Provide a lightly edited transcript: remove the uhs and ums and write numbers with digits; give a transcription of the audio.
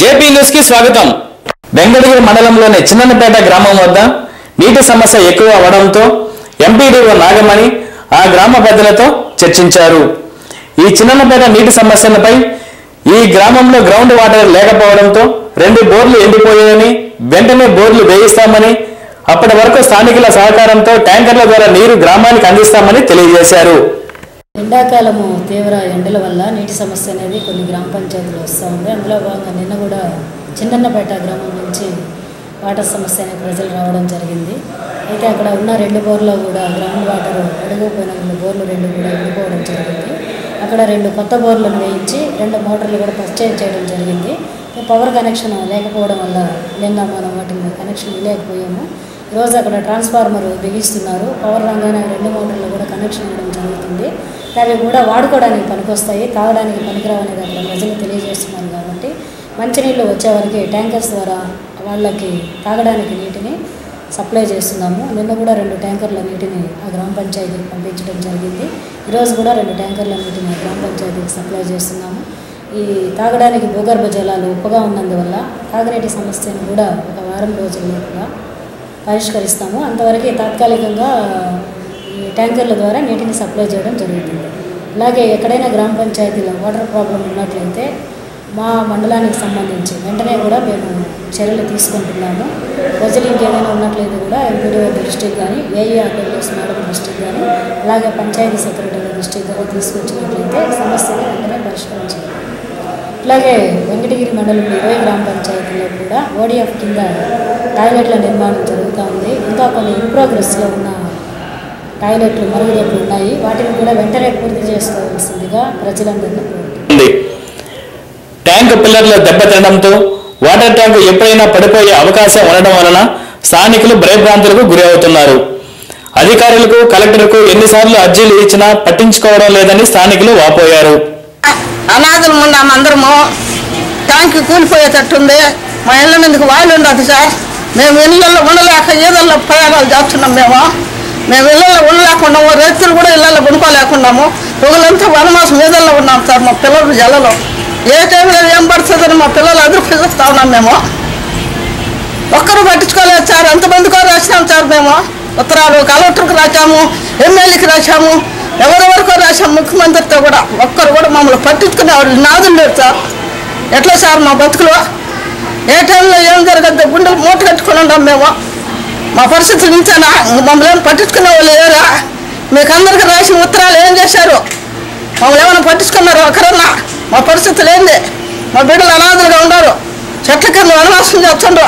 JP news కి స్వాగతం. వెంకటగిరి మండలంలోని చిన్నన్నపేట గ్రామం వద్ద నీటి సమస్య ఎక్కువ అవడంతో ఎంపీడీఓ నాగమణి ఆ గ్రామ పెద్దలతో చర్చించారు. ఈ చిన్నన్నపేట నీటి సమస్యలపై ఈ గ్రామంలో గ్రౌండ్ వాటర్ లేకపోవడంతో 2 బోర్లు ఎండిపోయాయని, వెంటనే బోర్లు వేయిస్తామని, అప్పటి వరకు స్థానికుల సహకారంతో ట్యాంకర్ల ద్వారా నీరు గ్రామానికి అందిస్తామని తెలియజేశారు. ఎండాకాలము తీవ్ర ఎండల వల్ల నీటి సమస్య అనేది కొన్ని గ్రామ పంచాయతీలు వస్తూ ఉంది. అందులో భాగంగా నిన్న కూడా చిన్నన్నపేట గ్రామం నుంచి వాటర్ సమస్య అనేది ప్రజలు రావడం జరిగింది. అయితే అక్కడ ఉన్న 2 బోర్లు కూడా గ్రౌండ్ వాటర్ అడుగుపోయిన 2 బోర్లు కూడా ఎండిపోవడం జరిగింది. అక్కడ 2 కొత్త బోర్లను వేయించి 2 మోటార్లు కూడా పర్చేజ్ చేయడం జరిగింది. పవర్ కనెక్షన్ లేకపోవడం వల్ల నిన్న మనం వాటిని కనెక్షన్ ఇవ్వలేకపోయాము. ఈరోజు అక్కడ ట్రాన్స్ఫార్మర్ బిగిస్తున్నారు. పవర్ రాగానే 2 మోటార్లు కూడా కనెక్షన్ ఇవ్వడం జరుగుతుంది. అవి కూడా వాడుకోవడానికి పనికొస్తాయి, తాగడానికి పనికిరావు అనేది అక్కడ ప్రజలు తెలియజేస్తున్నారు. కాబట్టి మంచినీళ్ళు వచ్చేవారికి ట్యాంకర్స్ ద్వారా వాళ్ళకి తాగడానికి నీటిని సప్లై చేస్తున్నాము. నిన్న కూడా 2 ట్యాంకర్ల నీటిని ఆ గ్రామ పంచాయతీకి పంపించడం జరిగింది. ఈరోజు కూడా 2 ట్యాంకర్ల నీటిని గ్రామ పంచాయతీకి సప్లై చేస్తున్నాము. ఈ తాగడానికి భూగర్భ జలాలు ఉప్పుగా ఉన్నందువల్ల తాగునీటి సమస్యను కూడా ఒక వారం రోజుల్లో కూడా పరిష్కరిస్తాము. అంతవరకు తాత్కాలికంగా ఈ ట్యాంకర్ల ద్వారా నీటిని సప్లై చేయడం జరుగుతుంది. అలాగే ఎక్కడైనా గ్రామ పంచాయతీలో వాటర్ ప్రాబ్లం ఉన్నట్లయితే మా మండలానికి సంబంధించి వెంటనే కూడా మేము చర్యలు తీసుకుంటున్నాము. ప్రజలు ఇంకేమైనా ఉన్నట్లయితే కూడా ఎంపీడీఓ దృష్టికి కానీ, ఏఈఆర్డబ్ల్యూఎస్ మేడం దృష్టికి కానీ, అలాగే పంచాయతీ సెక్రటరీ దృష్టికి కానీ తీసుకొచ్చినట్లయితే సమస్యని వెంటనే పరిష్కరించాలి. అలాగే వెంకటగిరి మండలం 20 గ్రామ పంచాయతీలో కూడా ఓడిఎఫ్ కింద టాయిలెట్ల నిర్మాణం జరుగుతూ ఉంది. ఇంకా కొన్ని ఇన్ ప్రోగ్రెస్లో ఉన్న టాయిలెట్లు, మరుగుదొడ్లు ఉన్నాయి. వాటిని కూడా వెంటనే పూర్తి చేసుకోవాల్సిందిగా ప్రజలందరినీ కోరుతుంది. ట్యాంక్ పిల్లర్లు దెబ్బతినడంతో వాటర్ ట్యాంకు ఎప్పుడైనా పడిపోయే అవకాశం ఉండడం వలన స్థానికులు భయభ్రాంతులకు గురి అవుతున్నారు. అధికారులకు, కలెక్టర్కు ఎన్నిసార్లు అర్జీలు ఇచ్చినా పట్టించుకోవడం లేదని స్థానికులు వాపోయారు. అనాథలు ఉన్నాము అందరము. ట్యాంక్ కూలిపోయేటట్టుంది. మా ఇళ్ళ మీదకి వాయిల్ ఉండదు సార్. మేము ఇళ్ళల్లో ఉండలేక ఏదల్లో ప్రయాణాలు చేస్తున్నాం. మేము ఇళ్ళల్లో ఉండలేకున్నాము. రైతులు కూడా ఇళ్ళల్లో కొనుక్కోలేకున్నాము. రోజులంతా వనమాసం ఏదల్లో ఉన్నాం సార్. మా పిల్లలు జలలో ఏ టైంలో ఏం పడుతుందని మా పిల్లలు అదుపుస్తా ఉన్నాం. మేము ఒక్కరు పట్టించుకోలేదు సార్. ఎంతమందికో రాసినాం సార్. మేము ఉత్తరాలు కలెక్టర్కి రాశాము, ఎమ్మెల్యేకి రాశాము, ఎవరెవరికో రాశాము, ముఖ్యమంత్రితో కూడా. ఒక్కరు కూడా మమ్మల్ని పట్టించుకునేవాళ్ళు నాదులు లేరు సార్. ఎట్లా సార్ మా బతుకులు? ఏ టైంలో ఏం జరగద్దు గుండెలు మూట కట్టుకుని ఉన్నాం మేము. మా పరిస్థితులు ఇంతేనా? మమ్మల్ని ఏమైనా పట్టించుకునే వాళ్ళు ఏరా? మీకు అందరికీ రాసిన ఉత్తరాలు ఏం చేశారు? మమ్మల్ని ఏమైనా పట్టించుకున్నారు ఒకరన్నా? మా పరిస్థితులు ఏంది? మా బిడ్డలు అనాథలుగా ఉన్నారు. చెట్ల కింద వనవాసం చేస్తుండ్రు.